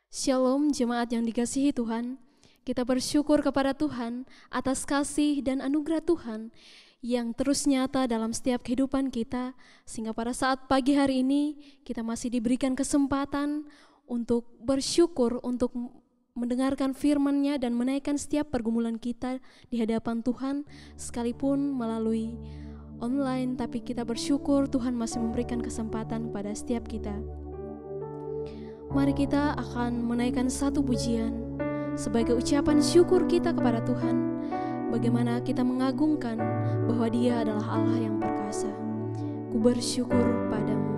Shalom jemaat yang dikasihi Tuhan. Kita bersyukur kepada Tuhan atas kasih dan anugerah Tuhan yang terus nyata dalam setiap kehidupan kita, sehingga pada saat pagi hari ini kita masih diberikan kesempatan untuk bersyukur, untuk mendengarkan firman-Nya dan menaikkan setiap pergumulan kita di hadapan Tuhan, sekalipun melalui online, tapi kita bersyukur Tuhan masih memberikan kesempatan kepada setiap kita. Mari kita akan menaikkan satu pujian sebagai ucapan syukur kita kepada Tuhan, bagaimana kita mengagungkan bahwa Dia adalah Allah yang perkasa. Ku bersyukur padamu.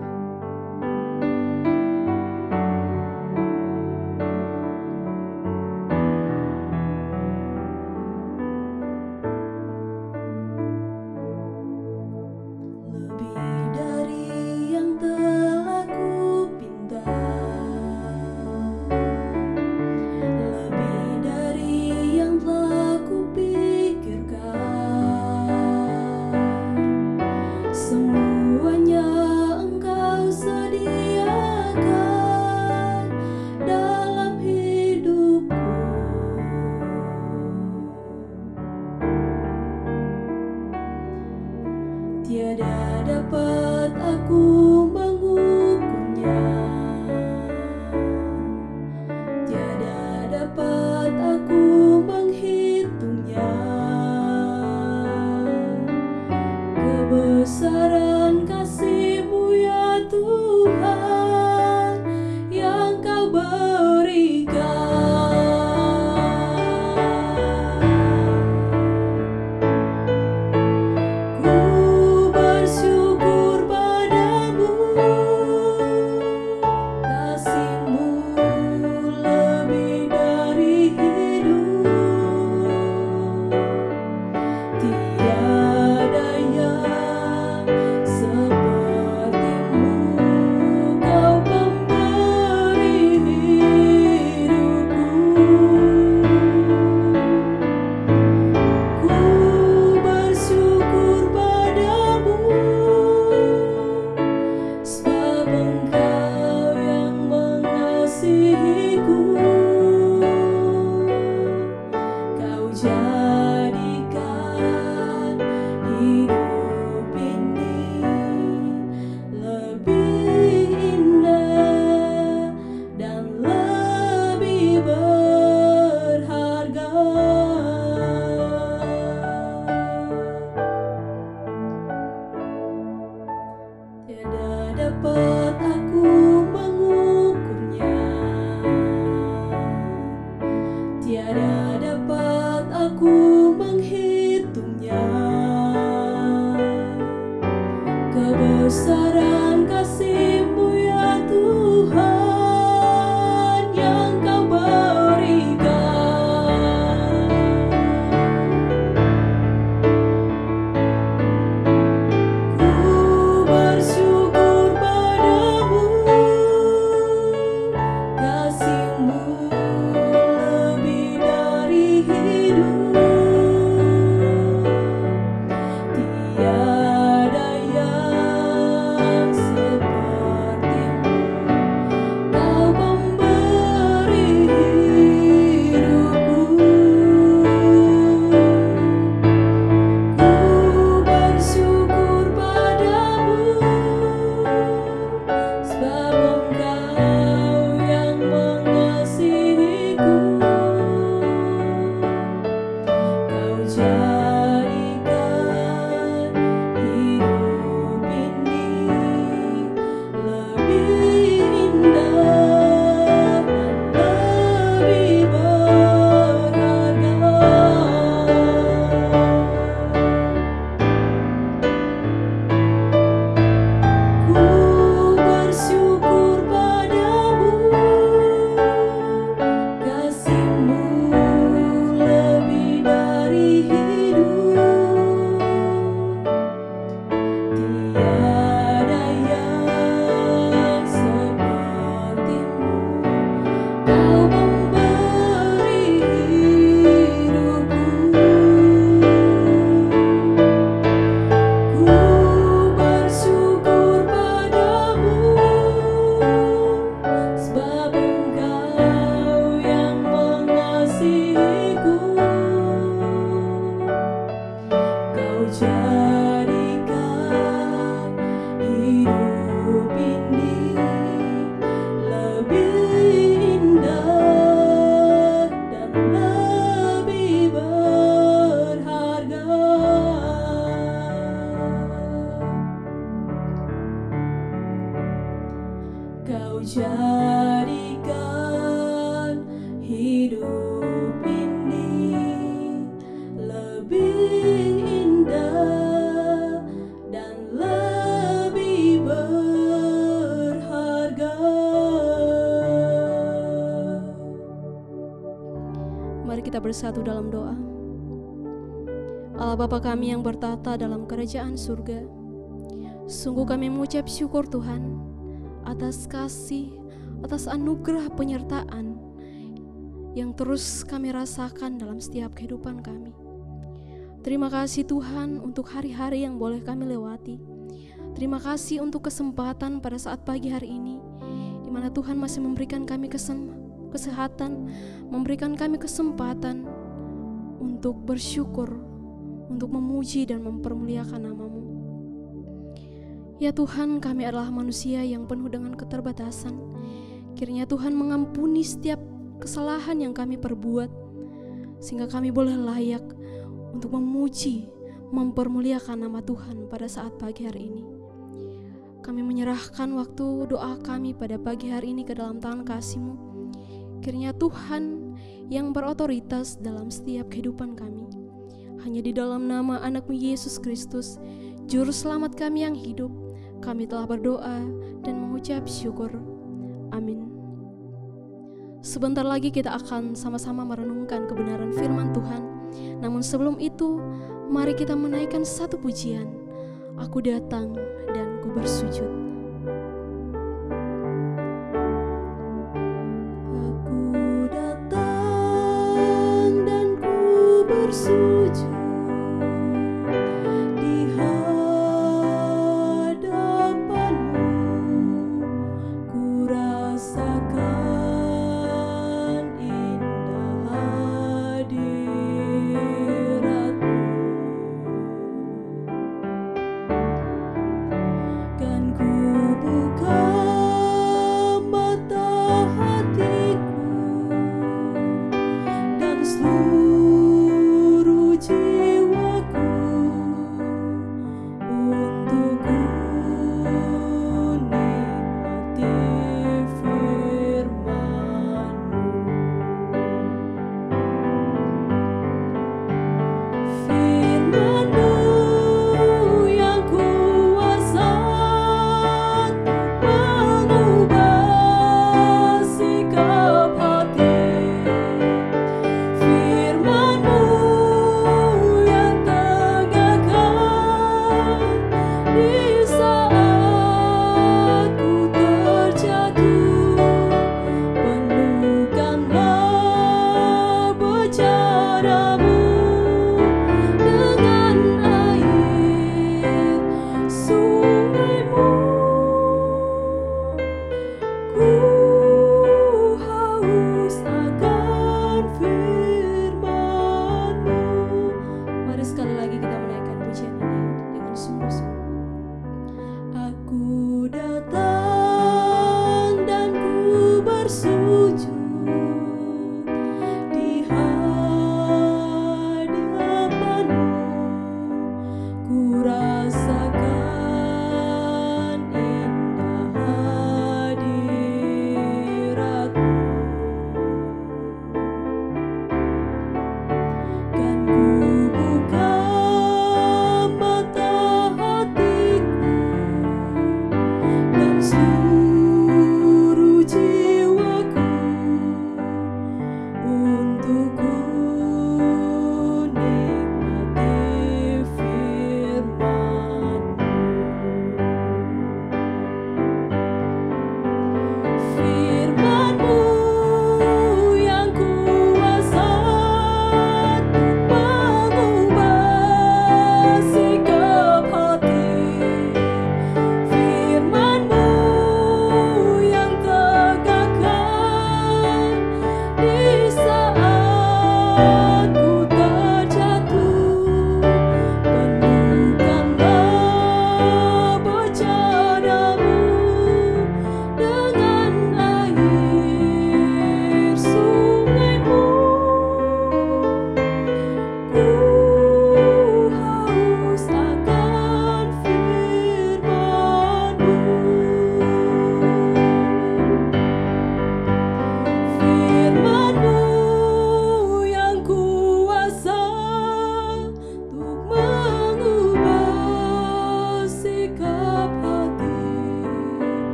Kebesaran kasih-Mu ya Tuhan yang Kau berikan. Ku bersyukur padamu, kasih-Mu lebih dari hidup. Tiada yang seperti-Mu, Kau pemberi hidupku. Ku bersyukur padamu, sebab Engkau yang mengasihiku. Kau jadikan hidup ini lebih indah dan lebih berharga. Tiada dapat aku mengukurnya, tiada dapat aku menghitungnya. Kebesaran kasih-Mu ya Tuhan yang Kau berikan. Ku bersyukur padamu, kasih-Mu lebih dari hidup. Tiada yang bersatu dalam doa. Allah Bapa kami yang bertata dalam kerajaan surga, sungguh kami mengucap syukur Tuhan atas kasih, atas anugerah penyertaan yang terus kami rasakan dalam setiap kehidupan kami. Terima kasih Tuhan untuk hari-hari yang boleh kami lewati. Terima kasih untuk kesempatan pada saat pagi hari ini, di mana Tuhan masih memberikan kami kesehatan, memberikan kami kesempatan untuk bersyukur, untuk memuji dan mempermuliakan nama-Mu. Ya Tuhan, kami adalah manusia yang penuh dengan keterbatasan. Kiranya Tuhan mengampuni setiap kesalahan yang kami perbuat, sehingga kami boleh layak untuk memuji, mempermuliakan nama Tuhan pada saat pagi hari ini. Kami menyerahkan waktu doa kami pada pagi hari ini ke dalam tangan kasih-Mu. Kiranya Tuhan yang berotoritas dalam setiap kehidupan kami. Hanya di dalam nama anak-Mu Yesus Kristus, Juru Selamat kami yang hidup, kami telah berdoa dan mengucap syukur. Amin. Sebentar lagi kita akan sama-sama merenungkan kebenaran firman Tuhan. Namun sebelum itu, mari kita menaikkan satu pujian. Aku datang dan ku bersujud. Bersujud di hadapan-Mu, ku rasakan indah hadirat-Mu, kan ku buka mata hatiku dan seluruh jiwa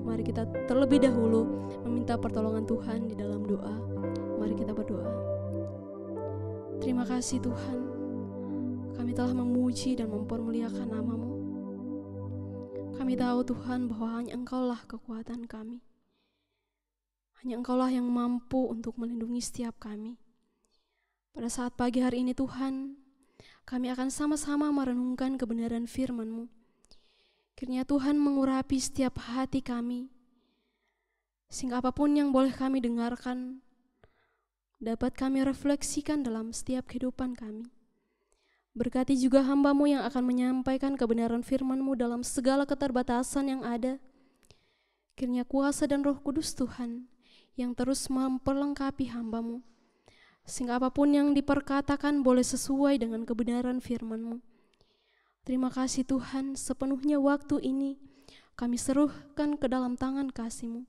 Mari kita terlebih dahulu meminta pertolongan Tuhan di dalam doa. Mari kita berdoa. Terima kasih Tuhan, kami telah memuji dan mempermuliakan nama-Mu. Kami tahu Tuhan bahwa hanya Engkau-lah kekuatan kami. Hanya Engkau-lah yang mampu untuk melindungi setiap kami. Pada saat pagi hari ini Tuhan, kami akan sama-sama merenungkan kebenaran firman-Mu. Kiranya Tuhan mengurapi setiap hati kami, sehingga apapun yang boleh kami dengarkan, dapat kami refleksikan dalam setiap kehidupan kami. Berkati juga hamba-Mu yang akan menyampaikan kebenaran firman-Mu dalam segala keterbatasan yang ada. Kiranya kuasa dan Roh Kudus Tuhan yang terus memperlengkapi hamba-Mu, sehingga apapun yang diperkatakan boleh sesuai dengan kebenaran firman-Mu. Terima kasih Tuhan, sepenuhnya waktu ini kami serahkan ke dalam tangan kasih-Mu.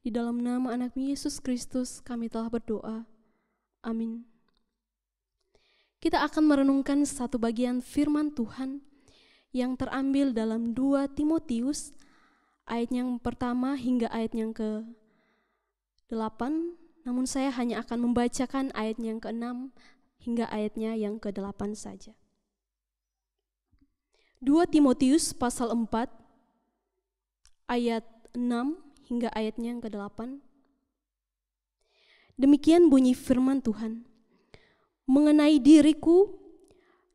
Di dalam nama anak Yesus Kristus kami telah berdoa. Amin. Kita akan merenungkan satu bagian firman Tuhan yang terambil dalam 2 Timotius ayat yang pertama hingga ayat yang ke-8, namun saya hanya akan membacakan ayat yang ke-6 hingga ayatnya yang ke-8 saja. 2 Timotius pasal 4 ayat 6 hingga ayatnya yang ke-8. Demikian bunyi firman Tuhan. Mengenai diriku,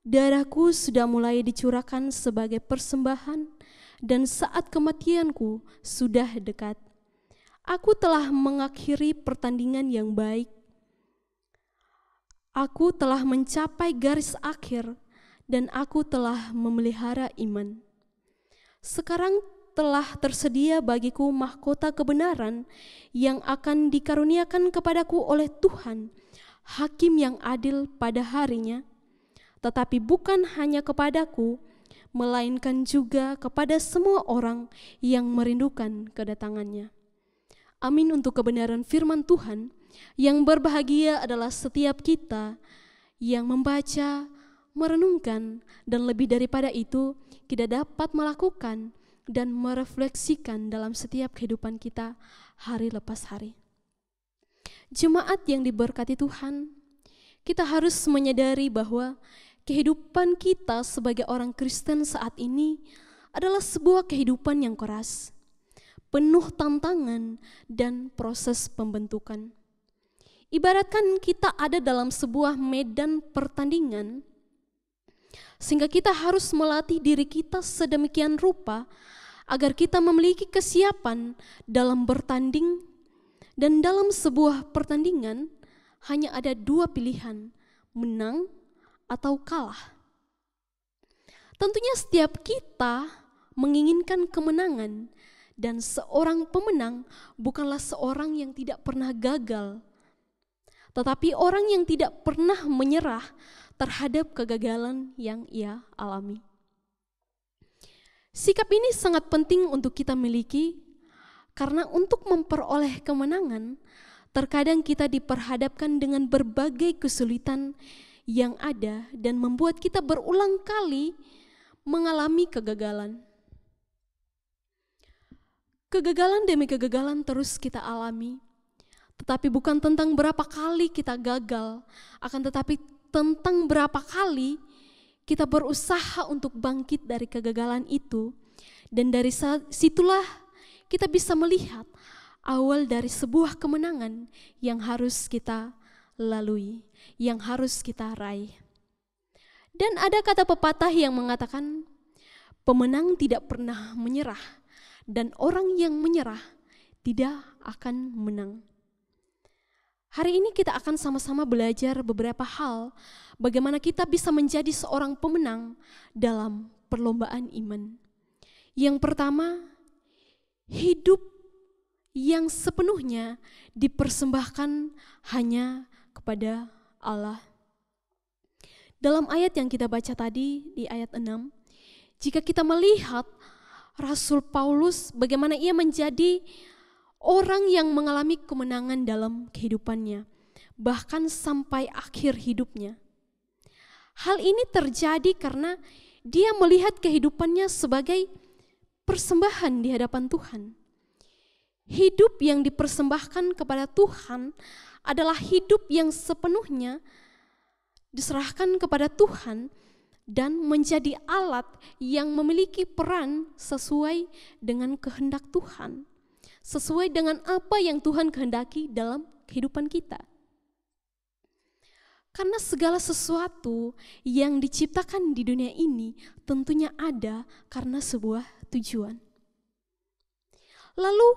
darahku sudah mulai dicurahkan sebagai persembahan dan saat kematianku sudah dekat. Aku telah mengakhiri pertandingan yang baik. Aku telah mencapai garis akhir dan aku telah memelihara iman. Sekarang telah tersedia bagiku mahkota kebenaran yang akan dikaruniakan kepadaku oleh Tuhan, Hakim yang adil pada harinya, tetapi bukan hanya kepadaku, melainkan juga kepada semua orang yang merindukan kedatangannya. Amin untuk kebenaran firman Tuhan. Yang berbahagia adalah setiap kita yang membaca, merenungkan, dan lebih daripada itu, kita dapat melakukan dan merefleksikan dalam setiap kehidupan kita hari lepas hari. Jemaat yang diberkati Tuhan, kita harus menyadari bahwa kehidupan kita sebagai orang Kristen saat ini adalah sebuah kehidupan yang keras, penuh tantangan dan proses pembentukan. Ibaratkan kita ada dalam sebuah medan pertandingan, sehingga kita harus melatih diri kita sedemikian rupa agar kita memiliki kesiapan dalam bertanding. Dan dalam sebuah pertandingan hanya ada 2 pilihan, menang atau kalah. Tentunya setiap kita menginginkan kemenangan, dan seorang pemenang bukanlah seorang yang tidak pernah gagal, tetapi orang yang tidak pernah menyerah terhadap kegagalan yang ia alami. Sikap ini sangat penting untuk kita miliki, karena untuk memperoleh kemenangan, terkadang kita diperhadapkan dengan berbagai kesulitan yang ada dan membuat kita berulang kali mengalami kegagalan. Kegagalan demi kegagalan terus kita alami, tetapi bukan tentang berapa kali kita gagal, akan tetapi tentang berapa kali kita berusaha untuk bangkit dari kegagalan itu, dan dari situlah kita bisa melihat awal dari sebuah kemenangan yang harus kita lalui, yang harus kita raih. Dan ada kata pepatah yang mengatakan, pemenang tidak pernah menyerah, dan orang yang menyerah tidak akan menang. Hari ini kita akan sama-sama belajar beberapa hal bagaimana kita bisa menjadi seorang pemenang dalam perlombaan iman. Yang pertama, hidup yang sepenuhnya dipersembahkan hanya kepada Allah. Dalam ayat yang kita baca tadi di ayat 6, jika kita melihat Rasul Paulus bagaimana ia menjadi orang yang mengalami kemenangan dalam kehidupannya, bahkan sampai akhir hidupnya. Hal ini terjadi karena dia melihat kehidupannya sebagai persembahan di hadapan Tuhan. Hidup yang dipersembahkan kepada Tuhan adalah hidup yang sepenuhnya diserahkan kepada Tuhan dan menjadi alat yang memiliki peran sesuai dengan kehendak Tuhan, sesuai dengan apa yang Tuhan kehendaki dalam kehidupan kita. Karena segala sesuatu yang diciptakan di dunia ini tentunya ada karena sebuah tujuan. Lalu,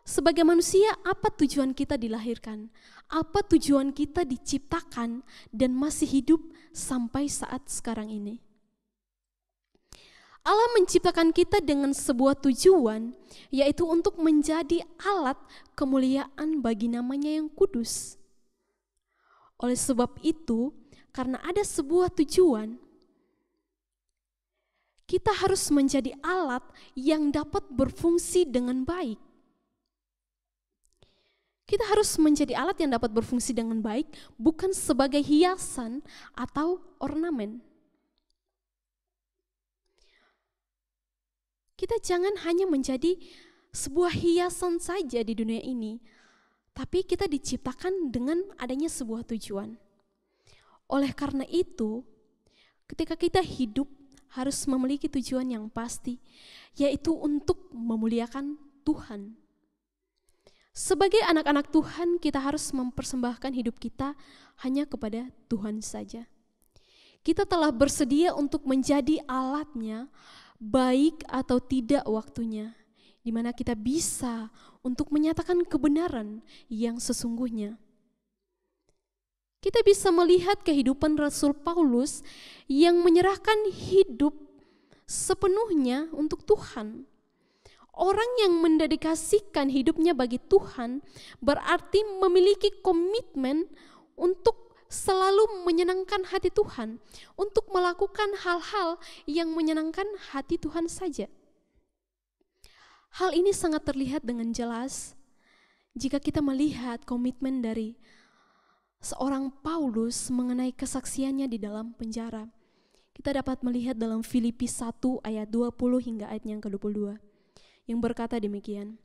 sebagai manusia, apa tujuan kita dilahirkan? Apa tujuan kita diciptakan dan masih hidup sampai saat sekarang ini? Allah menciptakan kita dengan sebuah tujuan, yaitu untuk menjadi alat kemuliaan bagi namanya yang kudus. Oleh sebab itu, karena ada sebuah tujuan, kita harus menjadi alat yang dapat berfungsi dengan baik. Kita harus menjadi alat yang dapat berfungsi dengan baik, bukan sebagai hiasan atau ornamen. Kita jangan hanya menjadi sebuah hiasan saja di dunia ini, tapi kita diciptakan dengan adanya sebuah tujuan. Oleh karena itu, ketika kita hidup harus memiliki tujuan yang pasti, yaitu untuk memuliakan Tuhan. Sebagai anak-anak Tuhan, kita harus mempersembahkan hidup kita hanya kepada Tuhan saja. Kita telah bersedia untuk menjadi alatnya, baik atau tidak waktunya, di mana kita bisa untuk menyatakan kebenaran yang sesungguhnya. Kita bisa melihat kehidupan Rasul Paulus yang menyerahkan hidup sepenuhnya untuk Tuhan. Orang yang mendedikasikan hidupnya bagi Tuhan berarti memiliki komitmen untuk selalu menyenangkan hati Tuhan, untuk melakukan hal-hal yang menyenangkan hati Tuhan saja. Hal ini sangat terlihat dengan jelas jika kita melihat komitmen dari seorang Paulus mengenai kesaksiannya di dalam penjara. Kita dapat melihat dalam Filipi 1 ayat 20 hingga ayat yang ke-22 yang berkata demikian.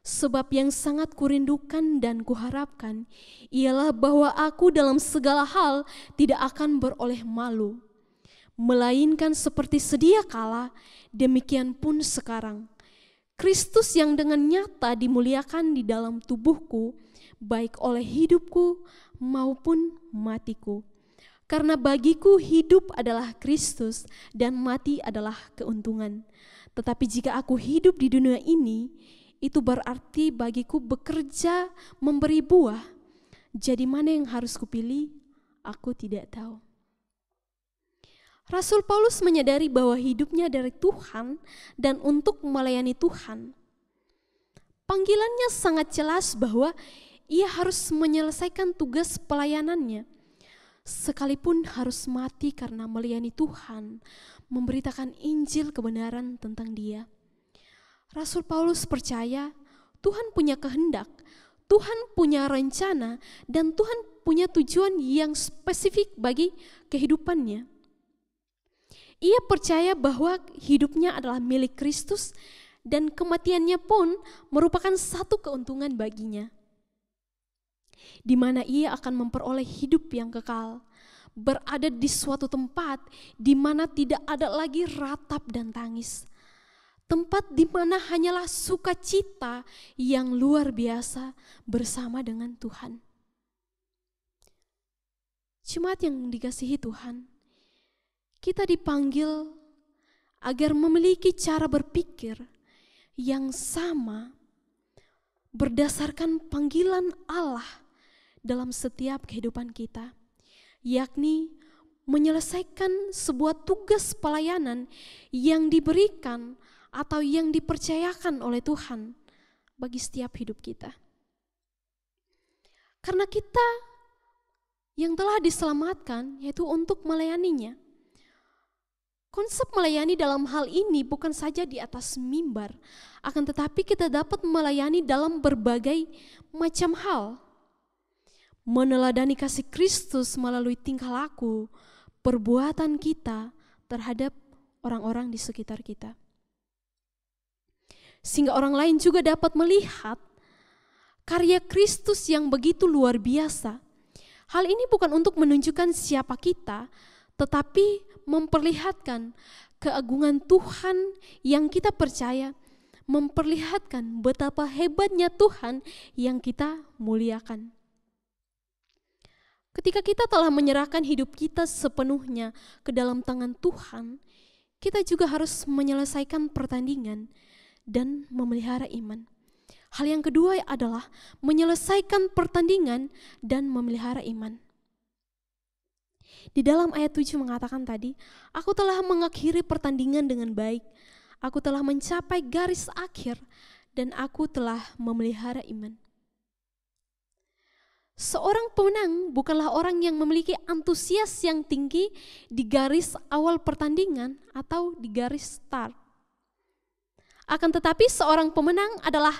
Sebab yang sangat kurindukan dan kuharapkan ialah bahwa aku dalam segala hal tidak akan beroleh malu, melainkan seperti sedia kala, demikian pun sekarang. Kristus yang dengan nyata dimuliakan di dalam tubuhku, baik oleh hidupku maupun matiku. Karena bagiku hidup adalah Kristus dan mati adalah keuntungan. Tetapi jika aku hidup di dunia ini, itu berarti bagiku bekerja memberi buah. Jadi mana yang harus kupilih? Aku tidak tahu. Rasul Paulus menyadari bahwa hidupnya dari Tuhan dan untuk melayani Tuhan. Panggilannya sangat jelas bahwa ia harus menyelesaikan tugas pelayanannya, sekalipun harus mati karena melayani Tuhan, memberitakan Injil kebenaran tentang Dia. Rasul Paulus percaya Tuhan punya kehendak, Tuhan punya rencana, dan Tuhan punya tujuan yang spesifik bagi kehidupannya. Ia percaya bahwa hidupnya adalah milik Kristus dan kematiannya pun merupakan satu keuntungan baginya, di mana ia akan memperoleh hidup yang kekal, berada di suatu tempat di mana tidak ada lagi ratap dan tangis, tempat di mana hanyalah sukacita yang luar biasa bersama dengan Tuhan. Jemaat yang dikasihi Tuhan, kita dipanggil agar memiliki cara berpikir yang sama berdasarkan panggilan Allah dalam setiap kehidupan kita, yakni menyelesaikan sebuah tugas pelayanan yang diberikan atau yang dipercayakan oleh Tuhan bagi setiap hidup kita. Karena kita yang telah diselamatkan yaitu untuk melayaninya. Konsep melayani dalam hal ini bukan saja di atas mimbar, akan tetapi kita dapat melayani dalam berbagai macam hal. Meneladani kasih Kristus melalui tingkah laku, perbuatan kita terhadap orang-orang di sekitar kita. Sehingga orang lain juga dapat melihat karya Kristus yang begitu luar biasa. Hal ini bukan untuk menunjukkan siapa kita, tetapi memperlihatkan keagungan Tuhan yang kita percaya, memperlihatkan betapa hebatnya Tuhan yang kita muliakan. Ketika kita telah menyerahkan hidup kita sepenuhnya ke dalam tangan Tuhan, kita juga harus menyelesaikan pertandingan dan memelihara iman. Hal yang kedua adalah menyelesaikan pertandingan dan memelihara iman. Di dalam ayat 7 mengatakan tadi, aku telah mengakhiri pertandingan dengan baik, aku telah mencapai garis akhir, dan aku telah memelihara iman. Seorang pemenang bukanlah orang yang memiliki antusias yang tinggi di garis awal pertandingan atau di garis start. Akan tetapi seorang pemenang adalah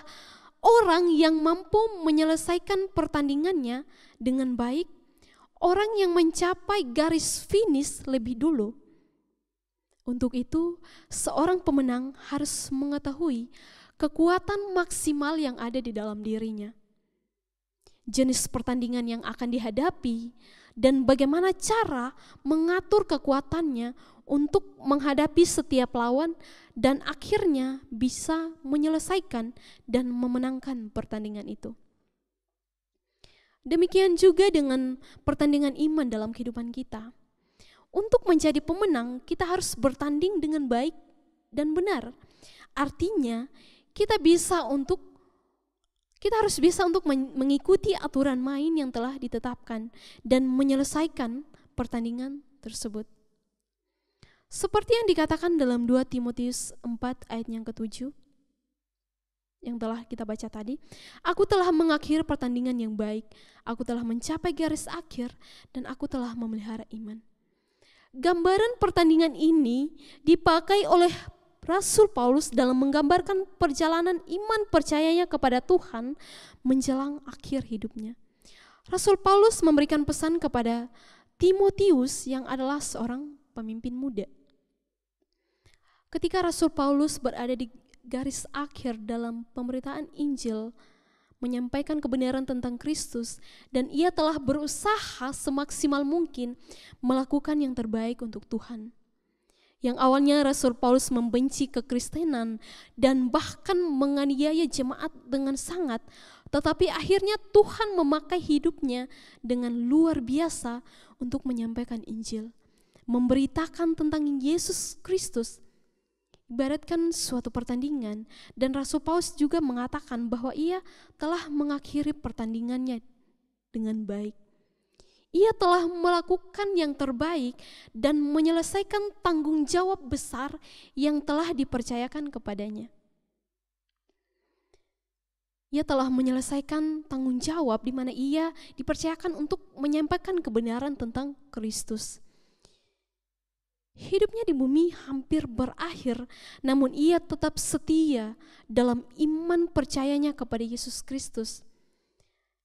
orang yang mampu menyelesaikan pertandingannya dengan baik, orang yang mencapai garis finish lebih dulu. Untuk itu, seorang pemenang harus mengetahui kekuatan maksimal yang ada di dalam dirinya, jenis pertandingan yang akan dihadapi, dan bagaimana cara mengatur kekuatannya untuk menghadapi setiap lawan dan akhirnya bisa menyelesaikan dan memenangkan pertandingan itu. Demikian juga dengan pertandingan iman dalam kehidupan kita. Untuk menjadi pemenang, kita harus bertanding dengan baik dan benar. Artinya, kita harus bisa untuk mengikuti aturan main yang telah ditetapkan dan menyelesaikan pertandingan tersebut. Seperti yang dikatakan dalam 2 Timotius 4 ayat yang ke-7 yang telah kita baca tadi, aku telah mengakhiri pertandingan yang baik, aku telah mencapai garis akhir, dan aku telah memelihara iman. Gambaran pertandingan ini dipakai oleh Rasul Paulus dalam menggambarkan perjalanan iman percayanya kepada Tuhan menjelang akhir hidupnya. Rasul Paulus memberikan pesan kepada Timotius yang adalah seorang pemimpin muda. Ketika Rasul Paulus berada di garis akhir dalam pemberitaan Injil, menyampaikan kebenaran tentang Kristus, dan ia telah berusaha semaksimal mungkin melakukan yang terbaik untuk Tuhan. Yang awalnya Rasul Paulus membenci kekristenan dan bahkan menganiaya jemaat dengan sangat, tetapi akhirnya Tuhan memakai hidupnya dengan luar biasa untuk menyampaikan Injil, memberitakan tentang Yesus Kristus. Ibaratkan suatu pertandingan, dan Rasul Paulus juga mengatakan bahwa ia telah mengakhiri pertandingannya dengan baik. Ia telah melakukan yang terbaik dan menyelesaikan tanggung jawab besar yang telah dipercayakan kepadanya. Ia telah menyelesaikan tanggung jawab di mana ia dipercayakan untuk menyampaikan kebenaran tentang Kristus. Hidupnya di bumi hampir berakhir, namun ia tetap setia dalam iman percayanya kepada Yesus Kristus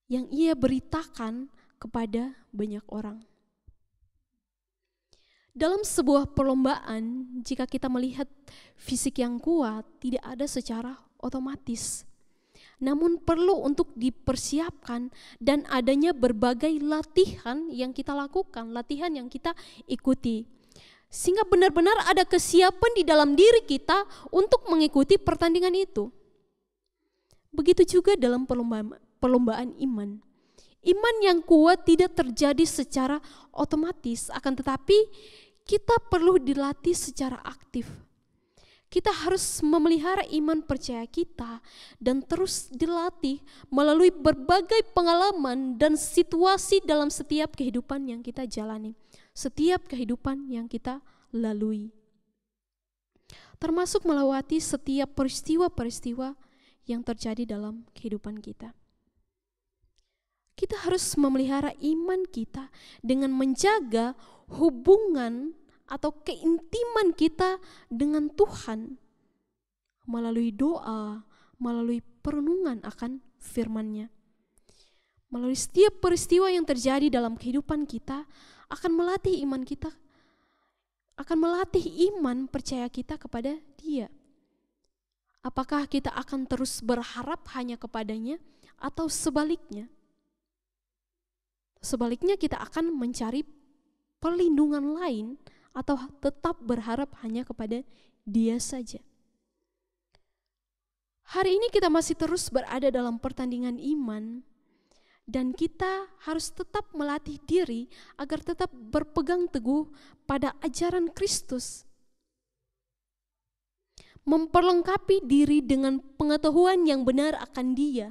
yang ia beritakan kepada banyak orang. Dalam sebuah perlombaan, jika kita melihat fisik yang kuat, tidak ada secara otomatis. Namun perlu untuk dipersiapkan dan adanya berbagai latihan yang kita lakukan, latihan yang kita ikuti. Sehingga benar-benar ada kesiapan di dalam diri kita untuk mengikuti pertandingan itu. Begitu juga dalam perlombaan iman. Iman yang kuat tidak terjadi secara otomatis, akan tetapi kita perlu dilatih secara aktif. Kita harus memelihara iman percaya kita dan terus dilatih melalui berbagai pengalaman dan situasi dalam setiap kehidupan yang kita jalani, setiap kehidupan yang kita lalui. Termasuk melewati setiap peristiwa-peristiwa yang terjadi dalam kehidupan kita. Kita harus memelihara iman kita dengan menjaga hubungan atau keintiman kita dengan Tuhan melalui doa, melalui perenungan akan firman-Nya. Melalui setiap peristiwa yang terjadi dalam kehidupan kita akan melatih iman kita, akan melatih iman percaya kita kepada Dia. Apakah kita akan terus berharap hanya kepadanya atau sebaliknya? Sebaliknya kita akan mencari perlindungan lain atau tetap berharap hanya kepada Dia saja. Hari ini kita masih terus berada dalam pertandingan iman dan kita harus tetap melatih diri agar tetap berpegang teguh pada ajaran Kristus. Memperlengkapi diri dengan pengetahuan yang benar akan Dia,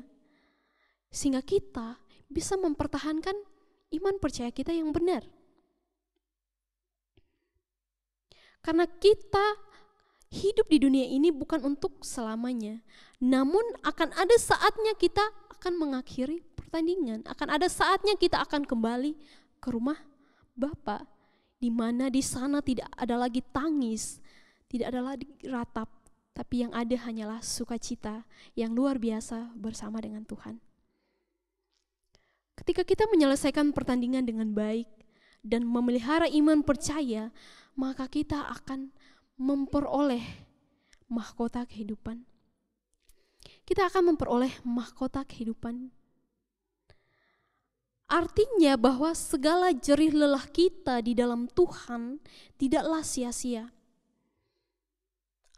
sehingga kita bisa mempertahankan iman percaya kita yang benar. Karena kita hidup di dunia ini bukan untuk selamanya, namun akan ada saatnya kita akan mengakhiri pertandingan, akan ada saatnya kita akan kembali ke rumah Bapa, di mana di sana tidak ada lagi tangis, tidak ada lagi ratap, tapi yang ada hanyalah sukacita yang luar biasa bersama dengan Tuhan. Ketika kita menyelesaikan pertandingan dengan baik dan memelihara iman percaya, maka kita akan memperoleh mahkota kehidupan. Kita akan memperoleh mahkota kehidupan. Artinya bahwa segala jerih lelah kita di dalam Tuhan tidaklah sia-sia.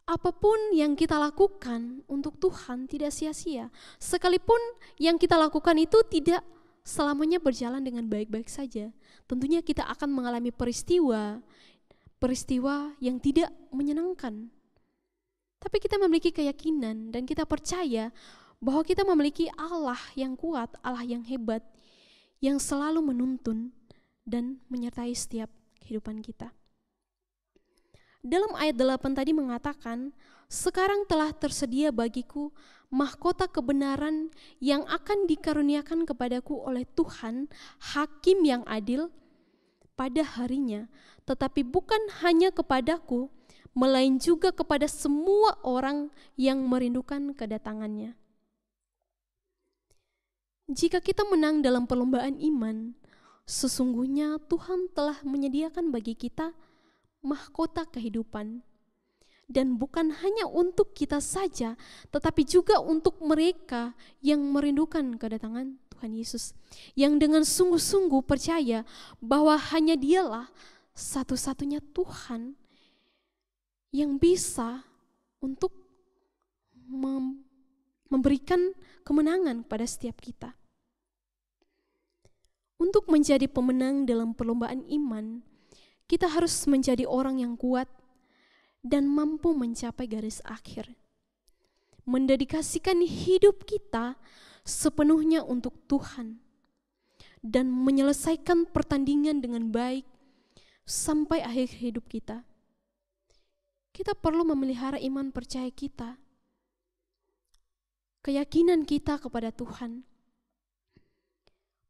Apapun yang kita lakukan untuk Tuhan tidak sia-sia. Sekalipun yang kita lakukan itu tidak selamanya berjalan dengan baik-baik saja. Tentunya kita akan mengalami peristiwa yang tidak menyenangkan. Tapi kita memiliki keyakinan dan kita percaya bahwa kita memiliki Allah yang kuat, Allah yang hebat, yang selalu menuntun dan menyertai setiap kehidupan kita. Dalam ayat 8 tadi mengatakan, sekarang telah tersedia bagiku mahkota kebenaran yang akan dikaruniakan kepadaku oleh Tuhan, Hakim yang adil pada harinya, tetapi bukan hanya kepadaku, melainkan juga kepada semua orang yang merindukan kedatangannya. Jika kita menang dalam perlombaan iman, sesungguhnya Tuhan telah menyediakan bagi kita mahkota kehidupan. Dan bukan hanya untuk kita saja, tetapi juga untuk mereka yang merindukan kedatangan Tuhan Yesus, yang dengan sungguh-sungguh percaya bahwa hanya Dialah satu-satunya Tuhan yang bisa untuk memberikan kemenangan pada setiap kita. Untuk menjadi pemenang dalam perlombaan iman, kita harus menjadi orang yang kuat dan mampu mencapai garis akhir. Mendedikasikan hidup kita sepenuhnya untuk Tuhan dan menyelesaikan pertandingan dengan baik sampai akhir hidup kita. Kita perlu memelihara iman percaya kita, keyakinan kita kepada Tuhan,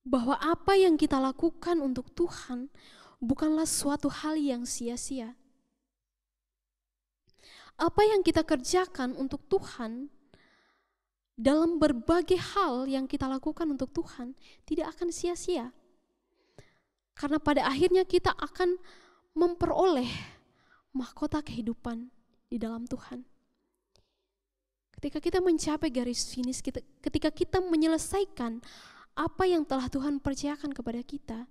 bahwa apa yang kita lakukan untuk Tuhan bukanlah suatu hal yang sia-sia. Apa yang kita kerjakan untuk Tuhan dalam berbagai hal yang kita lakukan untuk Tuhan tidak akan sia-sia. Karena pada akhirnya kita akan memperoleh mahkota kehidupan di dalam Tuhan. Ketika kita mencapai garis finish, ketika kita menyelesaikan apa yang telah Tuhan percayakan kepada kita,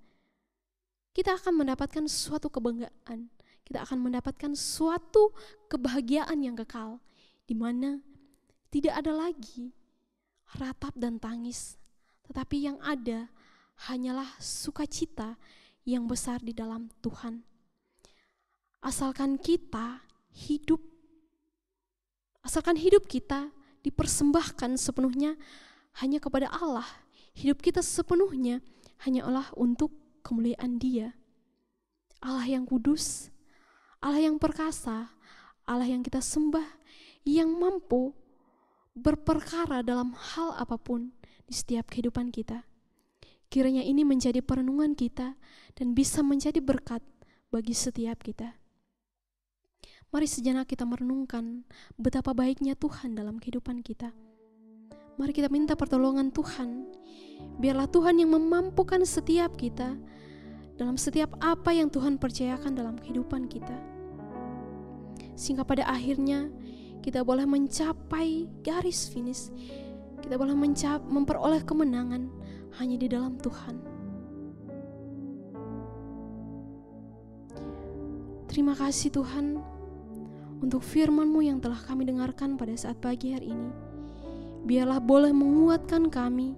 kita akan mendapatkan suatu kebanggaan, kita akan mendapatkan suatu kebahagiaan yang kekal, di mana tidak ada lagi ratap dan tangis, tetapi yang ada hanyalah sukacita yang besar di dalam Tuhan. Asalkan hidup kita dipersembahkan sepenuhnya hanya kepada Allah, hidup kita sepenuhnya hanyalah untuk kemuliaan Dia, Allah yang kudus, Allah yang perkasa, Allah yang kita sembah, yang mampu berperkara dalam hal apapun di setiap kehidupan kita. Kiranya ini menjadi perenungan kita dan bisa menjadi berkat bagi setiap kita. Mari sejenak kita merenungkan betapa baiknya Tuhan dalam kehidupan kita. Mari kita minta pertolongan Tuhan. Biarlah Tuhan yang memampukan setiap kita dalam setiap apa yang Tuhan percayakan dalam kehidupan kita. Sehingga pada akhirnya kita boleh mencapai garis finish, kita boleh memperoleh kemenangan hanya di dalam Tuhan. Terima kasih Tuhan untuk firman-Mu yang telah kami dengarkan pada saat pagi hari ini. Biarlah boleh menguatkan kami,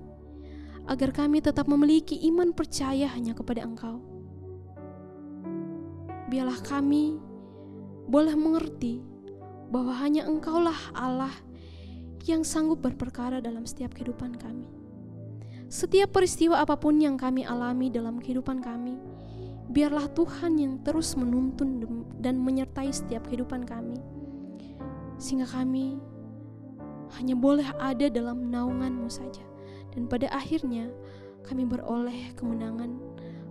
agar kami tetap memiliki iman percaya hanya kepada Engkau. Biarlah kami boleh mengerti bahwa hanya Engkaulah Allah yang sanggup berperkara dalam setiap kehidupan kami. Setiap peristiwa apapun yang kami alami dalam kehidupan kami, biarlah Tuhan yang terus menuntun dan menyertai setiap kehidupan kami, sehingga kami hanya boleh ada dalam naungan-Mu saja. Dan pada akhirnya kami beroleh kemenangan,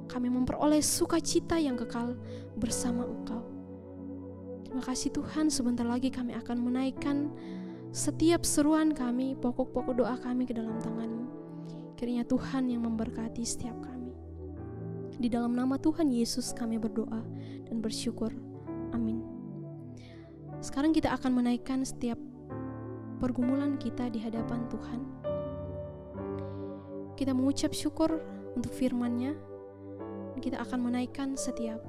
kami memperoleh sukacita yang kekal bersama Engkau. Terima kasih Tuhan, sebentar lagi kami akan menaikkan setiap seruan kami, pokok-pokok doa kami ke dalam tangan-Mu. Kiranya Tuhan yang memberkati setiap kami. Di dalam nama Tuhan Yesus kami berdoa dan bersyukur. Amin. Sekarang kita akan menaikkan setiap pergumulan kita di hadapan Tuhan. Kita mengucap syukur untuk firman-Nya. Kita akan menaikkan setiap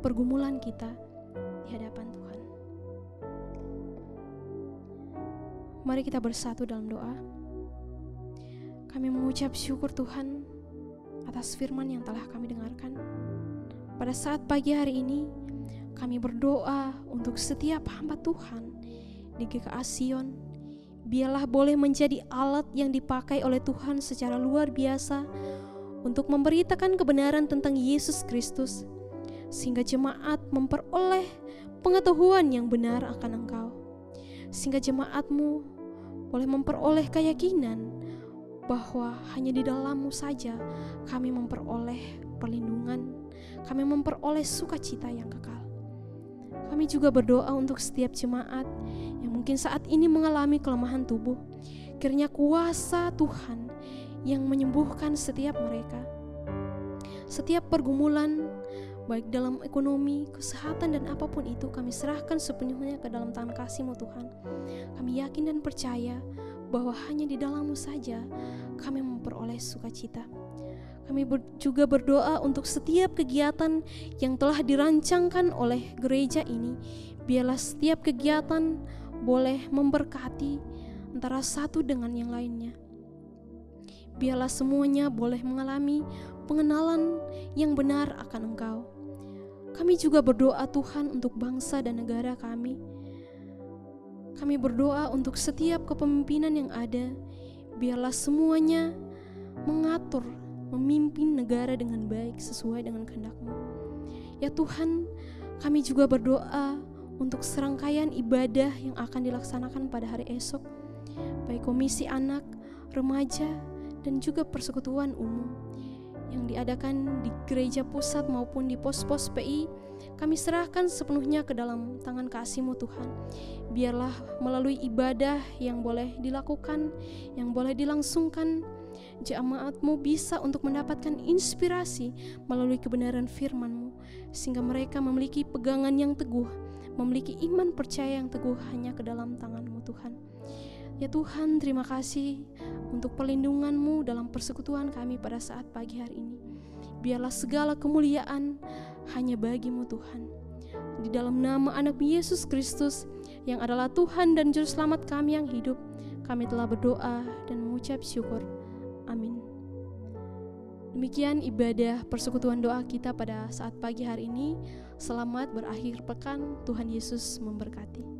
pergumulan kita di hadapan Tuhan. Mari kita bersatu dalam doa. Kami mengucap syukur Tuhan atas firman yang telah kami dengarkan. Pada saat pagi hari ini, kami berdoa untuk setiap hamba Tuhan di GKA Sion. Biarlah boleh menjadi alat yang dipakai oleh Tuhan secara luar biasa untuk memberitakan kebenaran tentang Yesus Kristus, sehingga jemaat memperoleh pengetahuan yang benar akan Engkau, sehingga jemaat-Mu boleh memperoleh keyakinan bahwa hanya di dalam-Mu saja kami memperoleh perlindungan, kami memperoleh sukacita yang kekal. Kami juga berdoa untuk setiap jemaat yang mungkin saat ini mengalami kelemahan tubuh. Kiranya kuasa Tuhan yang menyembuhkan setiap mereka. Setiap pergumulan, baik dalam ekonomi, kesehatan, dan apapun itu, kami serahkan sepenuhnya ke dalam tangan kasih-Mu Tuhan. Kami yakin dan percaya bahwa hanya di dalam-Mu saja kami memperoleh sukacita. Kami juga berdoa untuk setiap kegiatan yang telah dirancangkan oleh gereja ini. Biarlah setiap kegiatan boleh memberkati antara satu dengan yang lainnya. Biarlah semuanya boleh mengalami pengenalan yang benar akan Engkau. Kami juga berdoa Tuhan untuk bangsa dan negara kami. Kami berdoa untuk setiap kepemimpinan yang ada. Biarlah semuanya mengatur, memimpin negara dengan baik sesuai dengan kehendak-Mu. Ya Tuhan, kami juga berdoa untuk serangkaian ibadah yang akan dilaksanakan pada hari esok, baik komisi anak, remaja, dan juga persekutuan umum yang diadakan di gereja pusat maupun di pos-pos PI. Kami serahkan sepenuhnya ke dalam tangan kasih-Mu Tuhan. Biarlah melalui ibadah yang boleh dilakukan, yang boleh dilangsungkan, jemaat-Mu bisa untuk mendapatkan inspirasi melalui kebenaran firman-Mu, sehingga mereka memiliki pegangan yang teguh, memiliki iman percaya yang teguh hanya ke dalam tangan-Mu Tuhan. Ya Tuhan, terima kasih untuk perlindungan-Mu dalam persekutuan kami pada saat pagi hari ini. Biarlah segala kemuliaan hanya bagi-Mu Tuhan. Di dalam nama anak Yesus Kristus yang adalah Tuhan dan Juru Selamat kami yang hidup, kami telah berdoa dan mengucap syukur. Amin. Demikian ibadah persekutuan doa kita pada saat pagi hari ini. Selamat berakhir pekan. Tuhan Yesus memberkati.